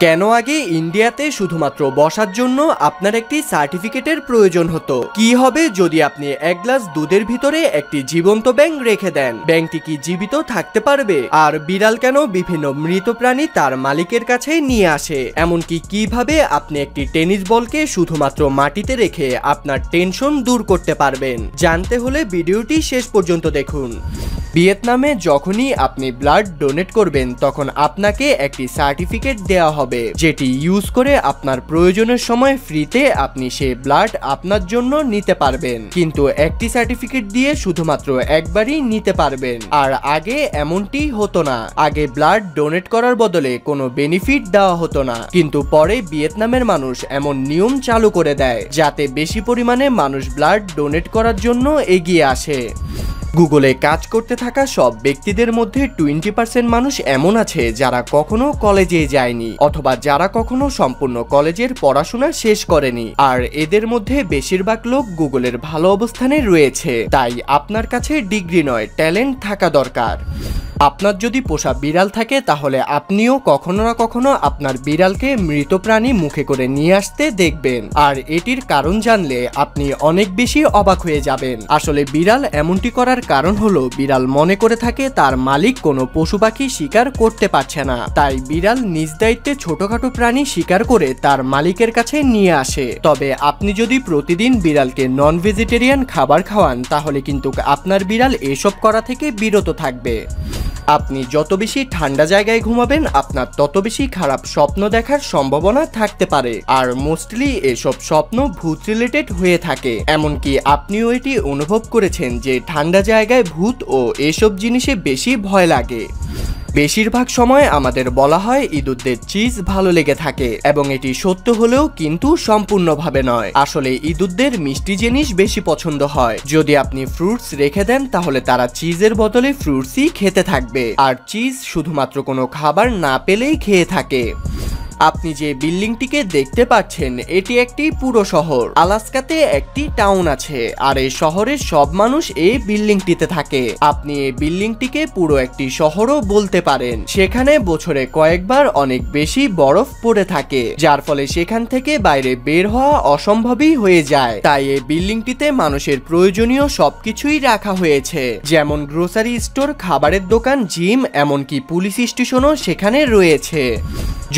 কেন আগে ইন্ডিয়াতে শুধুমাত্র বসার জন্য আপনার একটি সার্টিফিকেটের প্রয়োজন হতো? কি হবে যদি আপনি এক গ্লাস দুধের ভিতরে একটি জীবন্ত ব্যাঙ রেখে দেন? ব্যাঙটি কি জীবিত থাকতে পারবে? আর বিড়াল কেন বিভিন্ন মৃত প্রাণী তার মালিকের কাছে নিয়ে আসে? এমনকি কিভাবে আপনি একটি টেনিস বলকে শুধুমাত্র মাটিতে রেখে আপনার টেনশন দূর করতে পারবেন? জানতে হলে ভিডিওটি শেষ পর্যন্ত দেখুন। ভিয়েতনামে যখনই আপনি ব্লাড ডোনেট করবেন তখন আপনাকে একটি সার্টিফিকেট দেওয়া হবে, যেটি ইউজ করে আপনার প্রয়োজনের সময় ফ্রিতে আপনি সেই ব্লাড আপনার জন্য নিতে পারবেন। কিন্তু একটি সার্টিফিকেট দিয়ে শুধুমাত্র একবারই নিতে পারবেন। আর আগে এমনটি হতো না। আগে ব্লাড ডোনেট করার বদলে কোনো বেনিফিট দেওয়া হতো না। কিন্তু পরে ভিয়েতনামের মানুষ এমন নিয়ম চালু করে দেয় যাতে বেশি পরিমাণে মানুষ ব্লাড ডোনেট করার জন্য এগিয়ে আসে। গুগলে কাজ করতে থাকা সব ব্যক্তিদের মধ্যে 20% মানুষ এমন আছে যারা কখনো কলেজে যায়নি অথবা যারা কখনো সম্পূর্ণ কলেজের পড়াশোনা শেষ করেনি। আর এদের মধ্যে বেশিরভাগ লোক গুগলের ভালো অবস্থানে রয়েছে। তাই আপনার কাছে ডিগ্রি নয়, ট্যালেন্ট থাকা দরকার। আপনার যদি পোষা বিড়াল থাকে তাহলে আপনিও কখনো না কখনো আপনার বিড়ালকে মৃত প্রাণী মুখে করে নিয়ে আসতে দেখবেন। আর এটির কারণ জানলে আপনি অনেক বেশি অবাক হয়ে যাবেন। আসলে বিড়াল এমনটি করার কারণ হলো বিড়াল মনে করে থাকে তার মালিক কোনো পশু পাখি শিকার করতে পারছে না, তাই বিড়াল নিজ দায়িত্বে ছোটখাটো প্রাণী শিকার করে তার মালিকের কাছে নিয়ে আসে। তবে আপনি যদি প্রতিদিন বিড়ালকে নন ভেজিটেরিয়ান খাবার খাওয়ান তাহলে কিন্তু আপনার বিড়াল এসব করা থেকে বিরত থাকবে। আপনি যত বেশি ঠান্ডা জায়গায় ঘুমাবেন আপনার তত বেশি খারাপ স্বপ্ন দেখার সম্ভাবনা থাকতে পারে। আর মোস্টলি এসব স্বপ্ন ভূত রিলেটেড হয়ে থাকে। এমনকি আপনিও এটি অনুভব করেছেন যে ঠান্ডা জায়গায় ভূত ও এসব জিনিসে বেশি ভয় লাগে। বেশিরভাগ সময় আমাদের বলা হয় ইঁদুরদের চিজ ভালো লেগে থাকে, এবং এটি সত্য হলেও কিন্তু সম্পূর্ণভাবে নয়। আসলে ইঁদুরদের মিষ্টি জিনিস বেশি পছন্দ হয়। যদি আপনি ফ্রুটস রেখে দেন তাহলে তারা চিজের বদলে ফ্রুটসই খেতে থাকবে। আর চিজ শুধুমাত্র কোনো খাবার না পেলেই খেয়ে থাকে। আপনি যে বিল্ডিংটিকে দেখতে পাচ্ছেন এটি একটি পুরো শহর। আলাস্কাতে একটি টাউন আছে আর এই শহরের সব মানুষ এই বিল্ডিংটিতে থাকে। আপনি এই বিল্ডিংটিকে পুরো একটি শহরও বলতে পারেন। সেখানে বছরে কয়েকবার অনেক বেশি বরফ পড়ে থাকে, যার ফলে সেখান থেকে বাইরে বের হওয়া অসম্ভবই হয়ে যায়। তাই এই বিল্ডিংটিতে মানুষের প্রয়োজনীয় সবকিছুই রাখা হয়েছে, যেমন গ্রোসারি স্টোর, খাবারের দোকান, জিম, এমনকি পুলিশ স্টেশনও সেখানে রয়েছে।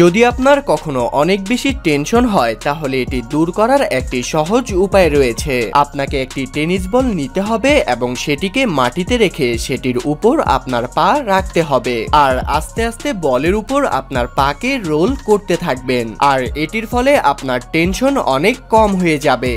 যদি আপনার কখনো অনেক বেশি টেনশন হয় তাহলে এটি দূর করার একটি সহজ উপায় রয়েছে। আপনাকে একটি টেনিস বল নিতে হবে এবং সেটিকে মাটিতে রেখে সেটির উপর আপনার পা রাখতে হবে। আর আস্তে আস্তে বলের উপর আপনার পাকে রোল করতে থাকবেন। আর এটির ফলে আপনার টেনশন অনেক কম হয়ে যাবে।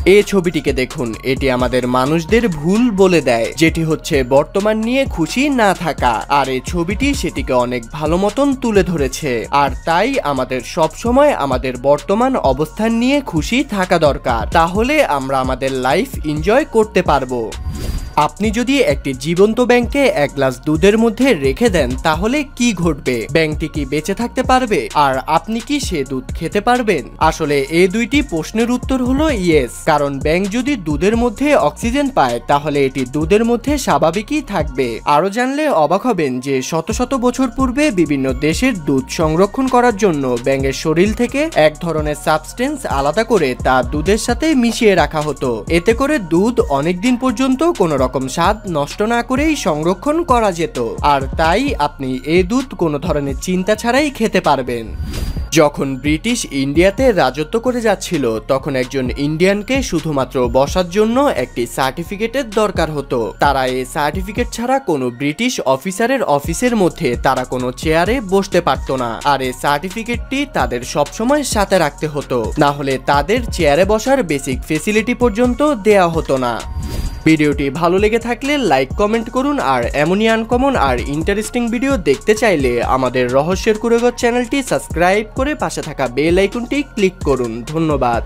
এই ছবিটিকে দেখুন, এটি আমাদের মানুষদের ভুল বলে দেয়, যেটি হচ্ছে বর্তমান নিয়ে খুশি না থাকা। আর এই ছবিটি সেটিকে অনেক ভালো মতন তুলে ধরেছে। আর তাই আমাদের সব সময় আমাদের বর্তমান অবস্থান নিয়ে খুশি থাকা দরকার, তাহলে আমরা আমাদের লাইফ এনজয় করতে পারবো। আপনি যদি একটি জীবন্ত ব্যাঙকে এক গ্লাস দুধের মধ্যে রেখে দেন তাহলে কি ঘটবে? ব্যাঙটি কি বেঁচে থাকতে পারবে? আর আপনি কি সে দুধ খেতে পারবেন? আসলে এই দুইটি প্রশ্নের উত্তর হলো ইয়েস। কারণ ব্যাঙ যদি দুধের মধ্যে অক্সিজেন পায় তাহলে এটি দুধের মধ্যে স্বাভাবিকই থাকবে। আরো জানলে অবাক হবেন যে শত শত বছর পূর্বে বিভিন্ন দেশের দুধ সংরক্ষণ করার জন্য ব্যাঙের শরীর থেকে এক ধরনের সাবস্টেন্স আলাদা করে তা দুধের সাথে মিশিয়ে রাখা হতো। এতে করে দুধ অনেকদিন পর্যন্ত কোনো রকম স্বাদ নষ্ট না করেই সংরক্ষণ করা যেত। আর তাই আপনি এই দুধ কোনো ধরনের চিন্তা ছাড়াই খেতে পারবেন। যখন ব্রিটিশ ইন্ডিয়াতে রাজত্ব করে যাচ্ছিল তখন একজন ইন্ডিয়ানকে শুধুমাত্র বসার জন্য একটি সার্টিফিকেটের দরকার হতো। তারা এই সার্টিফিকেট ছাড়া কোনো ব্রিটিশ অফিসারের অফিসের মধ্যে তারা কোনো চেয়ারে বসতে পারত না। আর এই সার্টিফিকেটটি তাদের সবসময় সাথে রাখতে হতো, না হলে তাদের চেয়ারে বসার বেসিক ফেসিলিটি পর্যন্ত দেয়া হতো না। ভিডিওটি ভালো লেগে থাকলে লাইক কমেন্ট করুন। আর এমনই আনকমন আর ইন্টারেস্টিং ভিডিও দেখতে চাইলে আমাদের রহস্যের কুড়েঘর চ্যানেলটি সাবস্ক্রাইব করে পাশে থাকা বেল আইকনটি ক্লিক করুন। ধন্যবাদ।